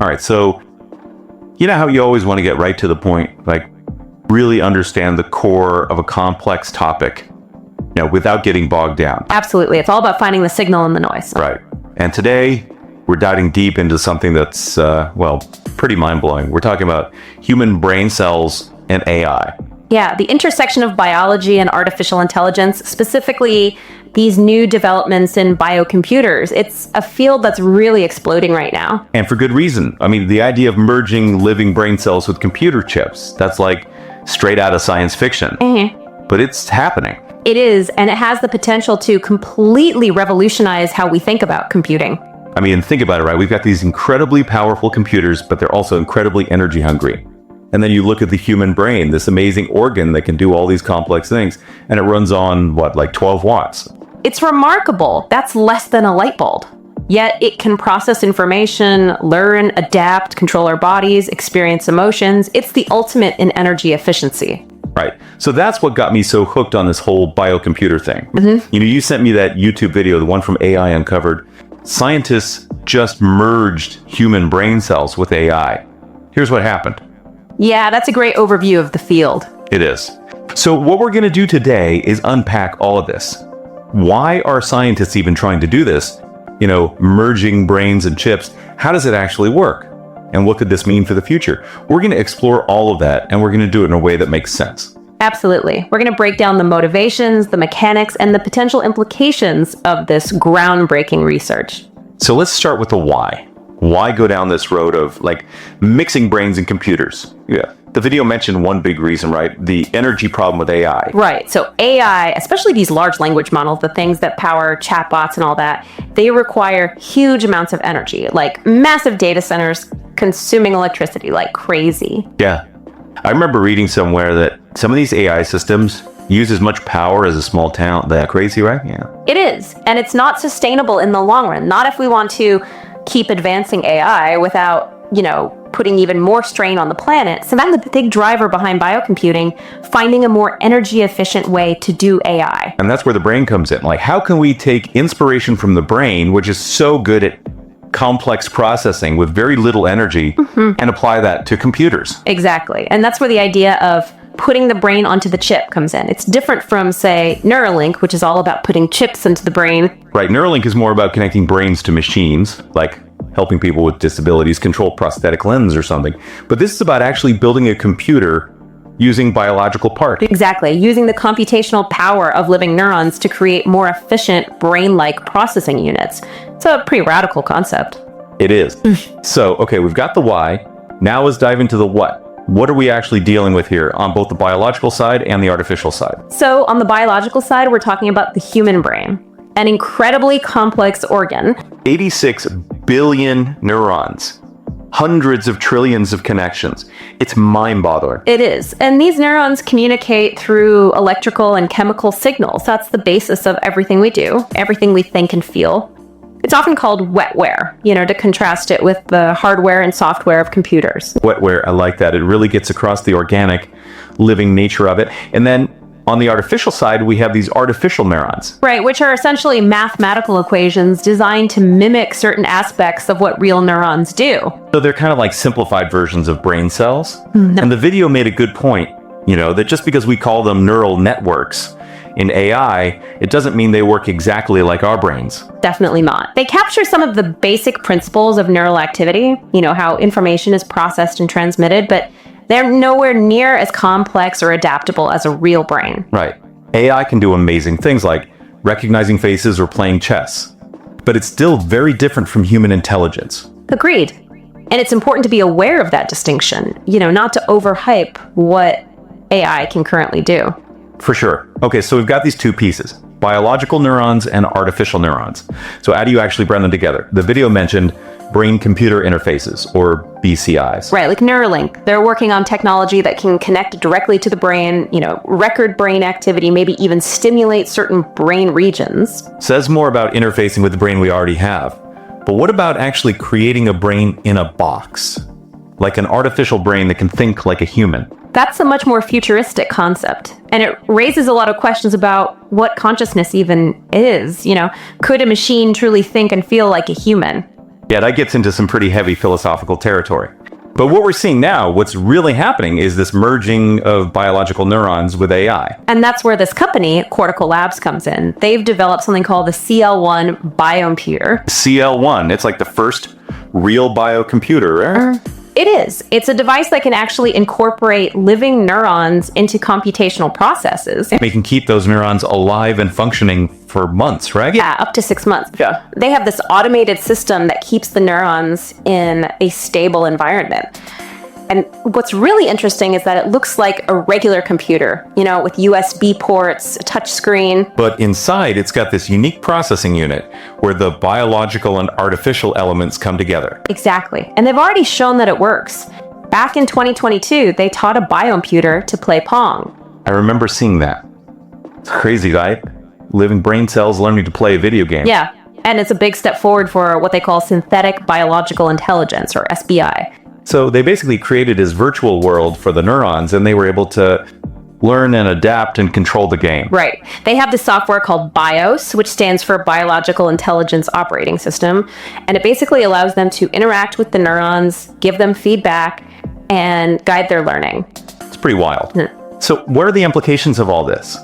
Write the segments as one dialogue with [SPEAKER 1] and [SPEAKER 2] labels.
[SPEAKER 1] All right, so you know how you always want to get right to the point, like really understand the core of a complex topic, without getting bogged down.
[SPEAKER 2] Absolutely. It's all about finding the signal in the noise.
[SPEAKER 1] Right. And today, we're diving deep into something that's, pretty mind-blowing. We're talking about human brain cells and AI.
[SPEAKER 2] Yeah, the intersection of biology and artificial intelligence, specifically these new developments in biocomputers. It's a field that's really exploding right now.
[SPEAKER 1] And for good reason. I mean, the idea of merging living brain cells with computer chips, that's like straight out of science fiction. But it's happening.
[SPEAKER 2] It is, and it has the potential to completely revolutionize how we think about computing.
[SPEAKER 1] I mean, think about it, right? We've got these incredibly powerful computers, but they're also incredibly energy hungry. And then you look at the human brain, this amazing organ that can do all these complex things, and it runs on, like 12 watts?
[SPEAKER 2] It's remarkable. That's less than a light bulb. Yet it can process information, learn, adapt, control our bodies, experience emotions. It's the ultimate in energy efficiency.
[SPEAKER 1] Right. So that's what got me so hooked on this whole biocomputer thing. You sent me that YouTube video, the one from AI Uncovered. Scientists just merged human brain cells with AI. Here's what happened.
[SPEAKER 2] Yeah, that's a great overview of the field.
[SPEAKER 1] It is. So what we're going to do today is unpack all of this. Why are scientists even trying to do this? Merging brains and chips. How does it actually work? And what could this mean for the future? We're going to explore all of that, and we're going to do it in a way that makes sense.
[SPEAKER 2] Absolutely. We're going to break down the motivations, the mechanics, and the potential implications of this groundbreaking research.
[SPEAKER 1] So let's start with the why. Why go down this road of mixing brains and computers? Yeah. The video mentioned one big reason, right? The energy problem with AI.
[SPEAKER 2] Right. So AI, especially these large language models, the things that power chatbots and all that, they require huge amounts of energy, like massive data centers consuming electricity like crazy.
[SPEAKER 1] Yeah. I remember reading somewhere that some of these AI systems use as much power as a small town. That crazy, right? Yeah.
[SPEAKER 2] It is. And it's not sustainable in the long run. Not if we want to keep advancing AI without, putting even more strain on the planet. So that's the big driver behind biocomputing, finding a more energy efficient way to do AI.
[SPEAKER 1] And that's where the brain comes in. How can we take inspiration from the brain, which is so good at complex processing with very little energy, and apply that to computers?
[SPEAKER 2] Exactly. And that's where the idea of putting the brain onto the chip comes in. It's different from, say, Neuralink, which is all about putting chips into the brain.
[SPEAKER 1] Right. Neuralink is more about connecting brains to machines, like helping people with disabilities control prosthetic limbs or something. But this is about actually building a computer using biological parts.
[SPEAKER 2] Exactly. Using the computational power of living neurons to create more efficient brain-like processing units. It's a pretty radical concept.
[SPEAKER 1] It is. So, okay, we've got the why. Now let's dive into the what. What are we actually dealing with here on both the biological side and the artificial side?
[SPEAKER 2] So on the biological side, we're talking about the human brain, an incredibly complex organ.
[SPEAKER 1] 86 billion neurons, hundreds of trillions of connections. It's mind-boggling.
[SPEAKER 2] It is. And these neurons communicate through electrical and chemical signals. That's the basis of everything we do, everything we think and feel. It's often called wetware, to contrast it with the hardware and software of computers.
[SPEAKER 1] Wetware, I like that. It really gets across the organic, living nature of it. And then on the artificial side, we have these artificial neurons.
[SPEAKER 2] Right, which are essentially mathematical equations designed to mimic certain aspects of what real neurons do.
[SPEAKER 1] So they're kind of like simplified versions of brain cells. And the video made a good point, that just because we call them neural networks in AI, it doesn't mean they work exactly like our brains.
[SPEAKER 2] Definitely not. They capture some of the basic principles of neural activity, how information is processed and transmitted, but they're nowhere near as complex or adaptable as a real brain.
[SPEAKER 1] Right. AI can do amazing things like recognizing faces or playing chess, but it's still very different from human intelligence.
[SPEAKER 2] Agreed. And it's important to be aware of that distinction, not to overhype what AI can currently do.
[SPEAKER 1] For sure. Okay, so we've got these two pieces, biological neurons and artificial neurons. So how do you actually blend them together? The video mentioned brain-computer interfaces, or BCIs.
[SPEAKER 2] Right, like Neuralink. They're working on technology that can connect directly to the brain, record brain activity, maybe even stimulate certain brain regions.
[SPEAKER 1] Says more about interfacing with the brain we already have. But what about actually creating a brain in a box? Like an artificial brain that can think like a human?
[SPEAKER 2] That's a much more futuristic concept. And it raises a lot of questions about what consciousness even is. Could a machine truly think and feel like a human?
[SPEAKER 1] Yeah, that gets into some pretty heavy philosophical territory. But what we're seeing now, what's really happening is this merging of biological neurons with AI.
[SPEAKER 2] And that's where this company, Cortical Labs, comes in. They've developed something called the CL1 biocomputer.
[SPEAKER 1] CL1, it's like the first real biocomputer, right?
[SPEAKER 2] It is. It's a device that can actually incorporate living neurons into computational processes.
[SPEAKER 1] We can keep those neurons alive and functioning for months, right?
[SPEAKER 2] Yeah, up to 6 months.
[SPEAKER 1] Yeah.
[SPEAKER 2] They have this automated system that keeps the neurons in a stable environment. And what's really interesting is that it looks like a regular computer, with USB ports, a touch screen.
[SPEAKER 1] But inside, it's got this unique processing unit where the biological and artificial elements come together.
[SPEAKER 2] Exactly. And they've already shown that it works. Back in 2022, they taught a biocomputer to play Pong.
[SPEAKER 1] I remember seeing that. It's crazy, right? Living brain cells learning to play a video game.
[SPEAKER 2] Yeah. And it's a big step forward for what they call synthetic biological intelligence, or SBI.
[SPEAKER 1] So they basically created this virtual world for the neurons, and they were able to learn and adapt and control the game.
[SPEAKER 2] Right. They have this software called BIOS, which stands for Biological Intelligence Operating System. And it basically allows them to interact with the neurons, give them feedback, and guide their learning.
[SPEAKER 1] It's pretty wild. So what are the implications of all this?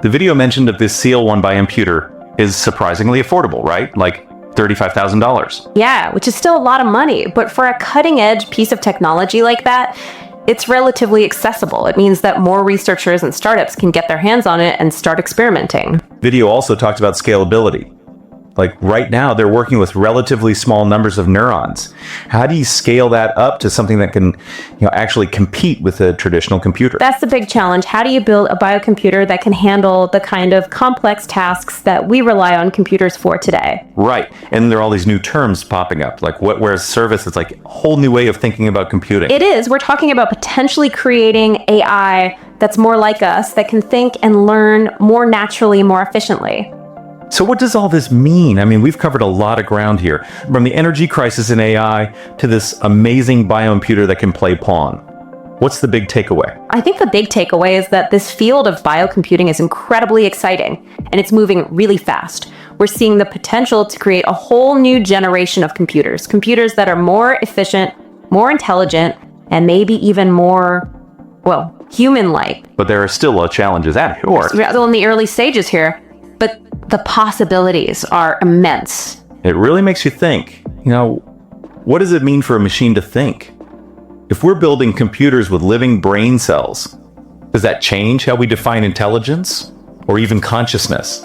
[SPEAKER 1] The video mentioned of this CL1 biocomputer is surprisingly affordable, right? Like $35,000.
[SPEAKER 2] Yeah, which is still a lot of money. But for a cutting-edge piece of technology like that, it's relatively accessible. It means that more researchers and startups can get their hands on it and start experimenting.
[SPEAKER 1] Video also talked about scalability. Like right now, they're working with relatively small numbers of neurons. How do you scale that up to something that can, actually compete with a traditional computer?
[SPEAKER 2] That's the big challenge. How do you build a biocomputer that can handle the kind of complex tasks that we rely on computers for today?
[SPEAKER 1] Right. And there are all these new terms popping up, like whereas service, it's like a whole new way of thinking about computing.
[SPEAKER 2] It is. We're talking about potentially creating AI that's more like us, that can think and learn more naturally, more efficiently.
[SPEAKER 1] So what does all this mean? I mean, we've covered a lot of ground here, from the energy crisis in AI to this amazing biocomputer that can play Pong. What's the big takeaway?
[SPEAKER 2] I think the big takeaway is that this field of biocomputing is incredibly exciting, and it's moving really fast. We're seeing the potential to create a whole new generation of computers that are more efficient, more intelligent, and maybe even more, human-like.
[SPEAKER 1] But there are still challenges at work.
[SPEAKER 2] We're still in the early stages here, but the possibilities are immense.
[SPEAKER 1] It really makes you think, what does it mean for a machine to think? If we're building computers with living brain cells, does that change how we define intelligence or even consciousness?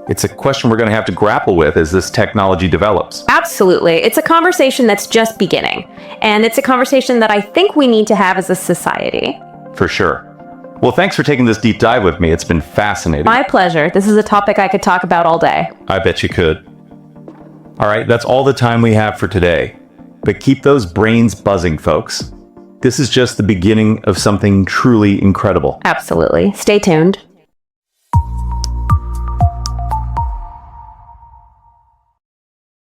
[SPEAKER 1] It's a question we're going to have to grapple with as this technology develops.
[SPEAKER 2] Absolutely. It's a conversation that's just beginning. And it's a conversation that I think we need to have as a society.
[SPEAKER 1] For sure. Well, thanks for taking this deep dive with me. It's been fascinating.
[SPEAKER 2] My pleasure. This is a topic I could talk about all day.
[SPEAKER 1] I bet you could. All right, that's all the time we have for today. But keep those brains buzzing, folks. This is just the beginning of something truly incredible.
[SPEAKER 2] Absolutely. Stay tuned.